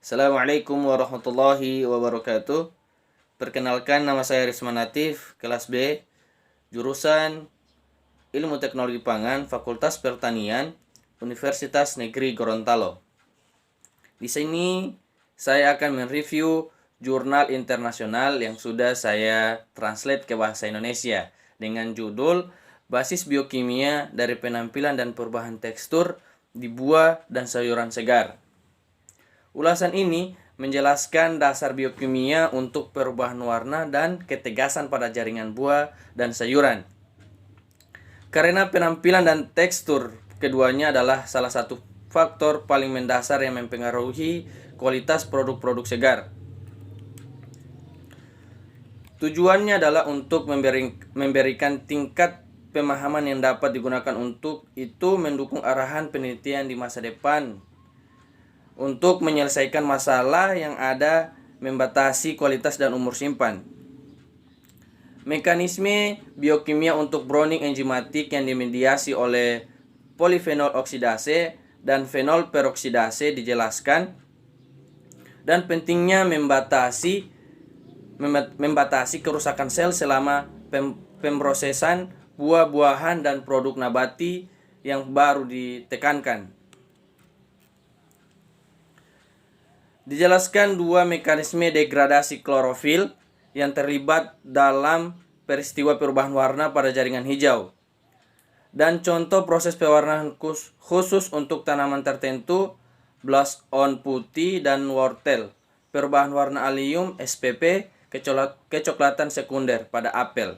Assalamualaikum warahmatullahi wabarakatuh. Perkenalkan, nama saya Risman Latif, kelas B, jurusan Ilmu Teknologi Pangan, Fakultas Pertanian, Universitas Negeri Gorontalo. Di sini saya akan mereview jurnal internasional yang sudah saya translate ke bahasa Indonesia dengan judul Basis Biokimia dari Penampilan dan Perubahan Tekstur di Buah dan Sayuran Segar. Ulasan ini menjelaskan dasar biokimia untuk perubahan warna dan ketegasan pada jaringan buah dan sayuran. Karena penampilan dan tekstur keduanya adalah salah satu faktor paling mendasar yang mempengaruhi kualitas produk-produk segar. Tujuannya adalah untuk memberikan tingkat pemahaman yang dapat digunakan untuk itu mendukung arahan penelitian di masa depan untuk menyelesaikan masalah yang ada membatasi kualitas dan umur simpan. Mekanisme biokimia untuk browning enzimatik yang dimediasi oleh polifenol oksidase dan fenol peroksidase dijelaskan, dan pentingnya membatasi kerusakan sel selama pemrosesan buah-buahan dan produk nabati yang baru ditekankan. Dijelaskan dua mekanisme degradasi klorofil yang terlibat dalam peristiwa perubahan warna pada jaringan hijau, dan contoh proses pewarnaan khusus untuk tanaman tertentu, blush on putih dan wortel, perubahan warna allium SPP, kecoklatan sekunder pada apel.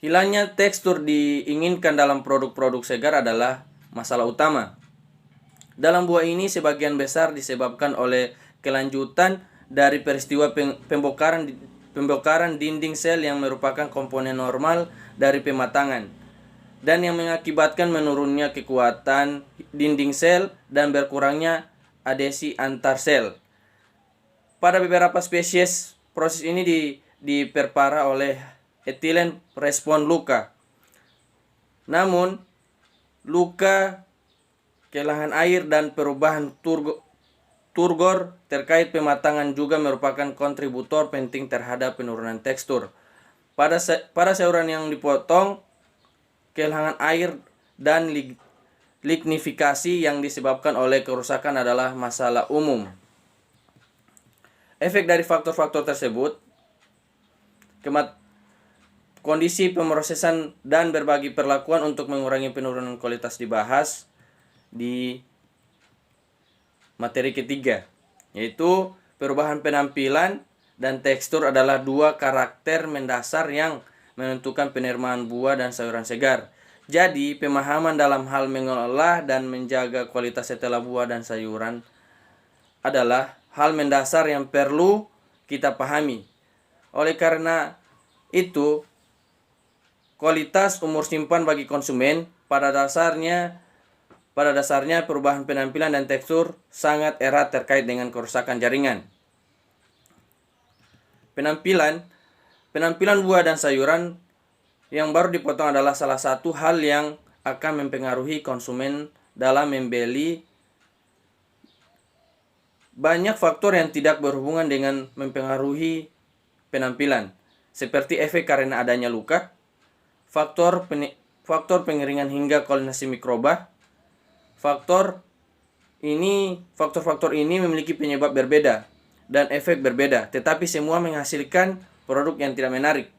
Hilangnya tekstur diinginkan dalam produk-produk segar adalah masalah utama. Dalam buah ini sebagian besar disebabkan oleh kelanjutan dari peristiwa pembongkaran dinding sel yang merupakan komponen normal dari pematangan, dan yang mengakibatkan menurunnya kekuatan dinding sel dan berkurangnya adesi antar sel. Pada beberapa spesies, proses ini diperparah oleh etilen respon luka. Namun, luka, kehilangan air, dan perubahan turgor terkait pematangan juga merupakan kontributor penting terhadap penurunan tekstur. Pada sayuran yang dipotong, kehilangan air dan lignifikasi yang disebabkan oleh kerusakan adalah masalah umum. Efek dari faktor-faktor tersebut, kondisi pemrosesan dan berbagai perlakuan untuk mengurangi penurunan kualitas dibahas di materi ketiga, yaitu perubahan penampilan dan tekstur adalah dua karakter mendasar yang menentukan penerimaan buah dan sayuran segar. Jadi, pemahaman dalam hal mengolah dan menjaga kualitas setelah buah dan sayuran adalah hal mendasar yang perlu kita pahami. Oleh karena itu, kualitas umur simpan bagi konsumen pada dasarnya perubahan penampilan dan tekstur sangat erat terkait dengan kerusakan jaringan. Penampilan buah dan sayuran yang baru dipotong adalah salah satu hal yang akan mempengaruhi konsumen dalam membeli. Banyak faktor yang tidak berhubungan dengan mempengaruhi penampilan, seperti efek karena adanya luka, faktor pengeringan hingga kolonasi mikroba. Faktor-faktor ini memiliki penyebab berbeda dan efek berbeda, tetapi semua menghasilkan produk yang tidak menarik.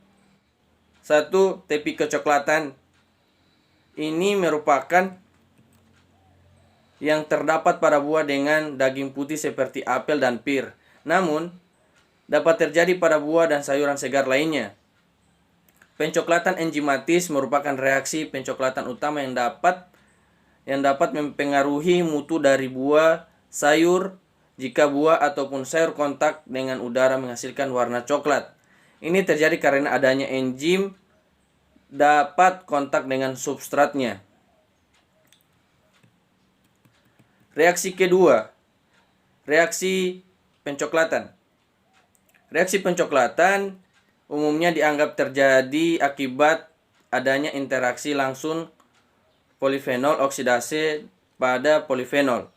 1. Tepi kecoklatan. Ini merupakan yang terdapat pada buah dengan daging putih seperti apel dan pir, namun dapat terjadi pada buah dan sayuran segar lainnya. Pencoklatan enzimatis merupakan reaksi pencoklatan utama yang dapat mempengaruhi mutu dari buah, sayur, jika buah ataupun sayur kontak dengan udara menghasilkan warna coklat. Ini terjadi karena adanya enzim dapat kontak dengan substratnya. Reaksi kedua, reaksi pencoklatan. Reaksi pencoklatan umumnya dianggap terjadi akibat adanya interaksi langsung polifenol oksidase pada polifenol.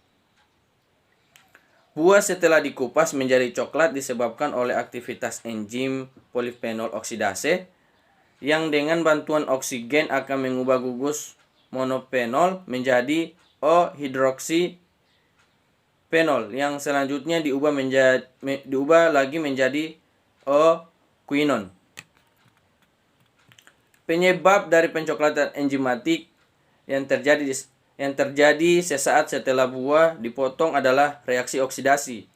Buah setelah dikupas menjadi coklat disebabkan oleh aktivitas enzim polifenol oksidase yang dengan bantuan oksigen akan mengubah gugus monofenol menjadi O-hidroksifenol yang selanjutnya diubah lagi menjadi O-quinon. Penyebab dari pencoklatan enzimatik yang terjadi sesaat setelah buah dipotong adalah reaksi oksidasi.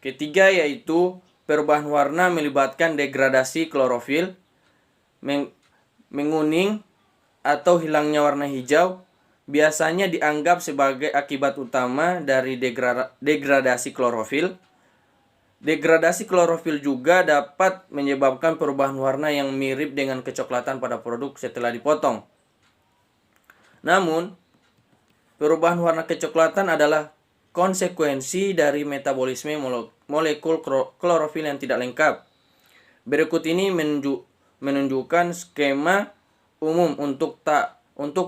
Ketiga yaitu perubahan warna melibatkan degradasi klorofil, menguning atau hilangnya warna hijau biasanya dianggap sebagai akibat utama dari degradasi klorofil. Degradasi klorofil juga dapat menyebabkan perubahan warna yang mirip dengan kecoklatan pada produk setelah dipotong. Namun, perubahan warna kecoklatan adalah konsekuensi dari metabolisme molekul klorofil yang tidak lengkap. Berikut ini menunjukkan skema umum untuk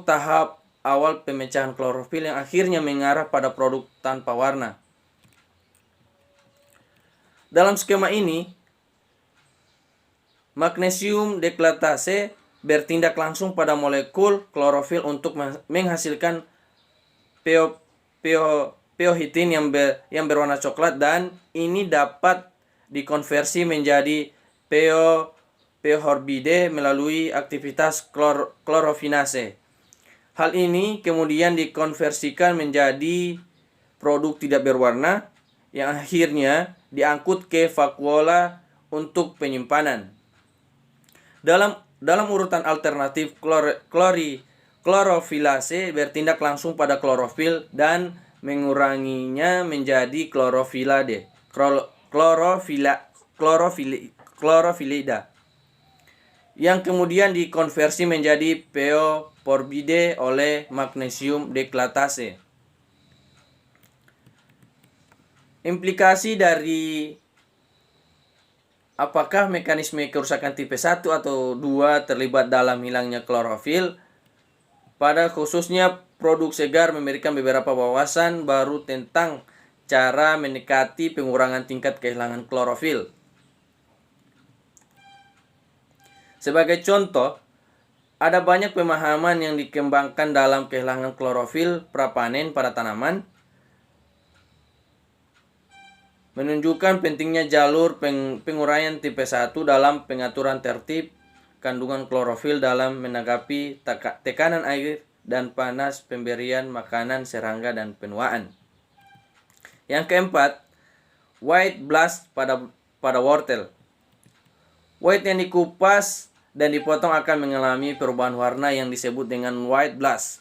tahap awal pemecahan klorofil yang akhirnya mengarah pada produk tanpa warna. Dalam skema ini, magnesium deklatase bertindak langsung pada molekul klorofil untuk menghasilkan piohitin yang berwarna coklat, dan ini dapat dikonversi menjadi piohorbide melalui aktivitas klorofinase. Hal ini kemudian dikonversikan menjadi produk tidak berwarna yang akhirnya diangkut ke vakuola untuk penyimpanan. Dalam urutan alternatif, klorofilase bertindak langsung pada klorofil dan menguranginya menjadi klorofilida yang kemudian dikonversi menjadi pioporbide oleh magnesium deklatase. Implikasi dari apakah mekanisme kerusakan tipe 1 atau 2 terlibat dalam hilangnya klorofil? Pada khususnya produk segar memberikan beberapa wawasan baru tentang cara mendekati pengurangan tingkat kehilangan klorofil. Sebagai contoh, ada banyak pemahaman yang dikembangkan dalam kehilangan klorofil prapanen pada tanaman, menunjukkan pentingnya jalur penguraian tipe 1 dalam pengaturan tertib kandungan klorofil dalam menanggapi tekanan air dan panas, pemberian makanan serangga, dan penuaan. Yang keempat, white blast pada wortel. White yang dikupas dan dipotong akan mengalami perubahan warna yang disebut dengan white blast,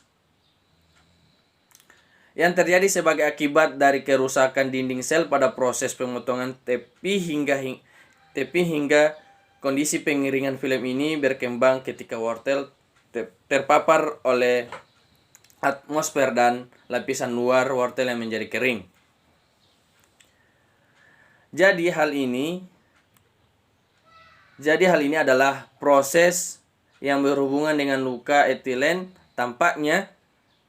yang terjadi sebagai akibat dari kerusakan dinding sel pada proses pemotongan tepi hingga kondisi pengiringan film ini berkembang ketika wortel terpapar oleh atmosfer dan lapisan luar wortel yang menjadi kering. Jadi hal ini adalah proses yang berhubungan dengan luka etilen tampaknya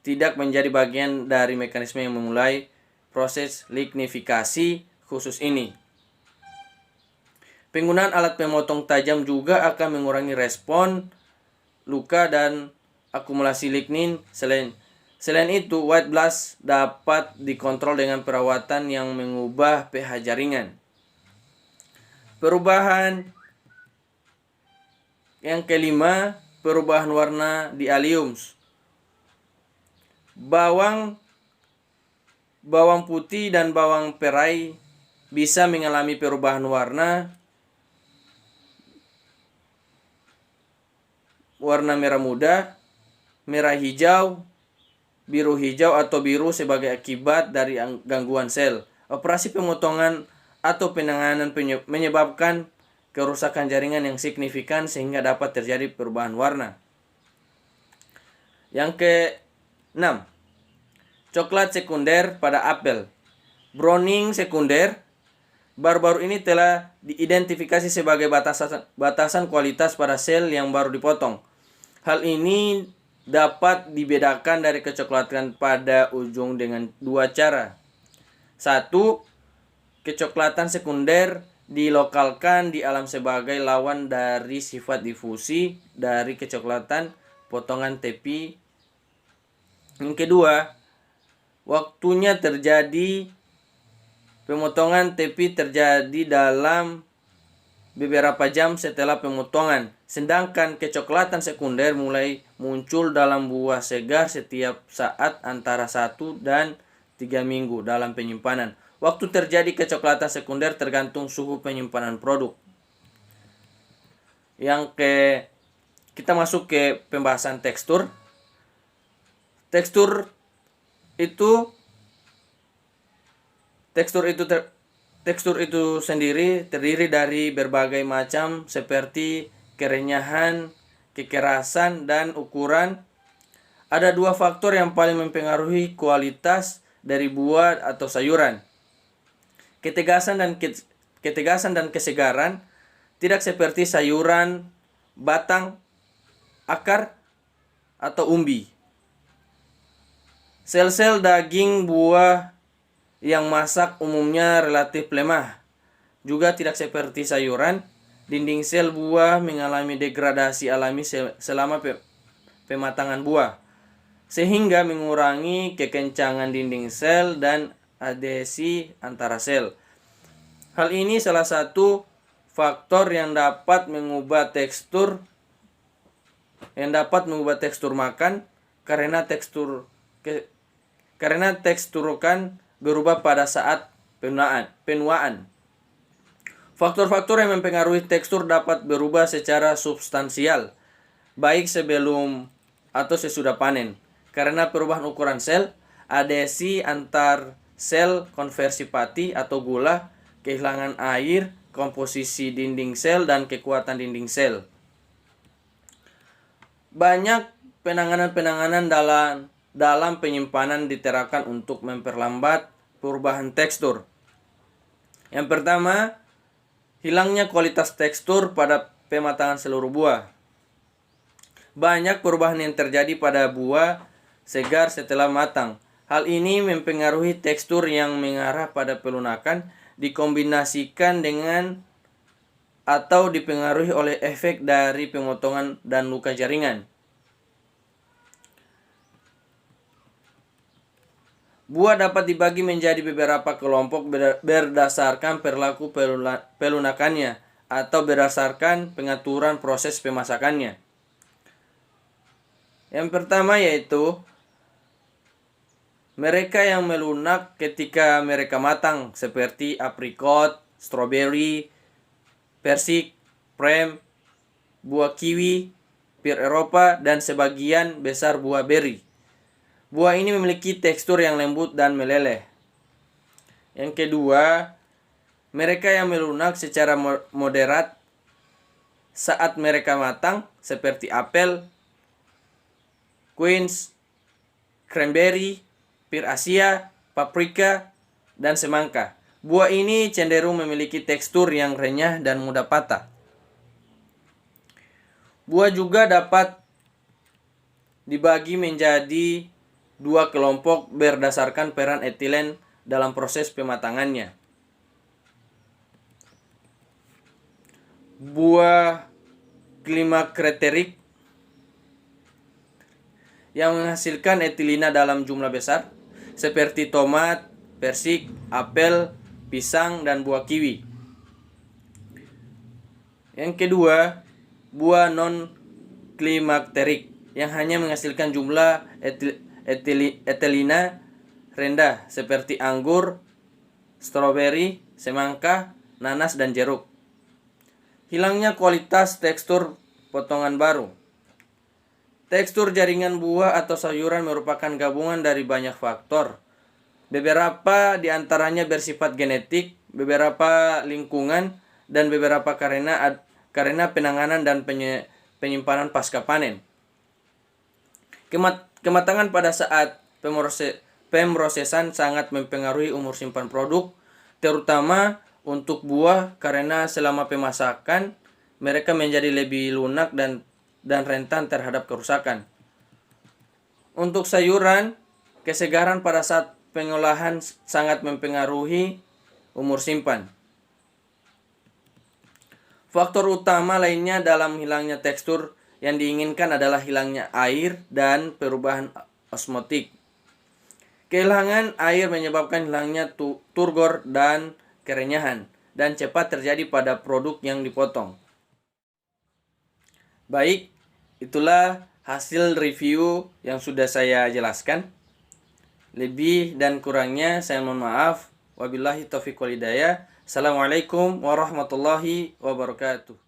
tidak menjadi bagian dari mekanisme yang memulai proses lignifikasi khusus ini. Penggunaan alat pemotong tajam juga akan mengurangi respon luka dan akumulasi lignin. Selain itu, white blast dapat dikontrol dengan perawatan yang mengubah pH jaringan. Perubahan yang kelima, perubahan warna di alliums. Bawang putih dan bawang perai bisa mengalami perubahan warna merah muda, merah hijau, biru hijau atau biru sebagai akibat dari gangguan sel. Operasi pemotongan atau penanganan menyebabkan kerusakan jaringan yang signifikan sehingga dapat terjadi perubahan warna. Yang ke-6, coklat sekunder pada apel. Browning sekunder baru-baru ini telah diidentifikasi sebagai batasan kualitas pada sel yang baru dipotong. Hal ini dapat dibedakan dari kecoklatan pada ujung dengan dua cara. Satu, kecoklatan sekunder dilokalkan di alam sebagai lawan dari sifat difusi dari kecoklatan potongan tepi. Yang kedua, waktunya terjadi pemotongan tepi terjadi dalam beberapa jam setelah pemotongan, sedangkan kecoklatan sekunder mulai muncul dalam buah segar setiap saat antara 1 dan 3 minggu dalam penyimpanan. Waktu terjadi kecoklatan sekunder tergantung suhu penyimpanan produk. Kita masuk ke pembahasan tekstur. Tekstur itu sendiri terdiri dari berbagai macam seperti kerenyahan, kekerasan, dan ukuran. Ada dua faktor yang paling mempengaruhi kualitas dari buah atau sayuran. Ketegasan dan kesegaran, tidak seperti sayuran, batang, akar, atau umbi. Sel-sel daging buah yang masak umumnya relatif lemah. Juga tidak seperti sayuran, dinding sel buah mengalami degradasi alami selama pematangan buah, sehingga mengurangi kekencangan dinding sel dan adhesi antara sel. Hal ini salah satu faktor yang dapat mengubah tekstur makan karena teksturkan berubah pada saat penuaan. Faktor-faktor yang mempengaruhi tekstur dapat berubah secara substansial, baik sebelum atau sesudah panen, karena perubahan ukuran sel, adhesi antar sel, konversi pati atau gula, kehilangan air, komposisi dinding sel, dan kekuatan dinding sel. Banyak penanganan dalam penyimpanan diterapkan untuk memperlambat perubahan tekstur. Yang pertama, hilangnya kualitas tekstur pada pematangan seluruh buah. Banyak perubahan yang terjadi pada buah segar setelah matang. Hal ini mempengaruhi tekstur yang mengarah pada pelunakan, dikombinasikan dengan atau dipengaruhi oleh efek dari pemotongan dan luka jaringan. Buah dapat dibagi menjadi beberapa kelompok berdasarkan perilaku pelunakannya atau berdasarkan pengaturan proses pemasakannya. Yang pertama yaitu mereka yang melunak ketika mereka matang, seperti aprikot, stroberi, persik, prem, buah kiwi, pir Eropa, dan sebagian besar buah beri. Buah ini memiliki tekstur yang lembut dan meleleh. Yang kedua, mereka yang melunak secara moderat saat mereka matang, seperti apel, quince, cranberry, pir Asia, paprika, dan semangka. Buah ini cenderung memiliki tekstur yang renyah dan mudah patah. Buah juga dapat dibagi menjadi dua kelompok berdasarkan peran etilen dalam proses pematangannya. Buah klimakterik yang menghasilkan etilina dalam jumlah besar, seperti tomat, persik, apel, pisang, dan buah kiwi. Yang kedua, buah non-klimakterik yang hanya menghasilkan jumlah etilina rendah, seperti anggur, stroberi, semangka, nanas, dan jeruk. Hilangnya kualitas tekstur potongan baru. Tekstur jaringan buah atau sayuran merupakan gabungan dari banyak faktor. Beberapa di antaranya bersifat genetik, beberapa lingkungan, dan beberapa karena penanganan dan penyimpanan pasca panen. Kematangan pada saat pemrosesan sangat mempengaruhi umur simpan produk, terutama untuk buah, karena selama pemasakan mereka menjadi lebih lunak dan rentan terhadap kerusakan. Untuk sayuran, kesegaran pada saat pengolahan sangat mempengaruhi umur simpan. Faktor utama lainnya dalam hilangnya tekstur yang diinginkan adalah hilangnya air dan perubahan osmotik. Kehilangan air menyebabkan hilangnya turgor dan kerenyahan dan cepat terjadi pada produk yang dipotong. Baik, itulah hasil review yang sudah saya jelaskan. Lebih dan kurangnya saya mohon maaf. Wabillahi taufiq wal hidayah. Assalamualaikum warahmatullahi wabarakatuh.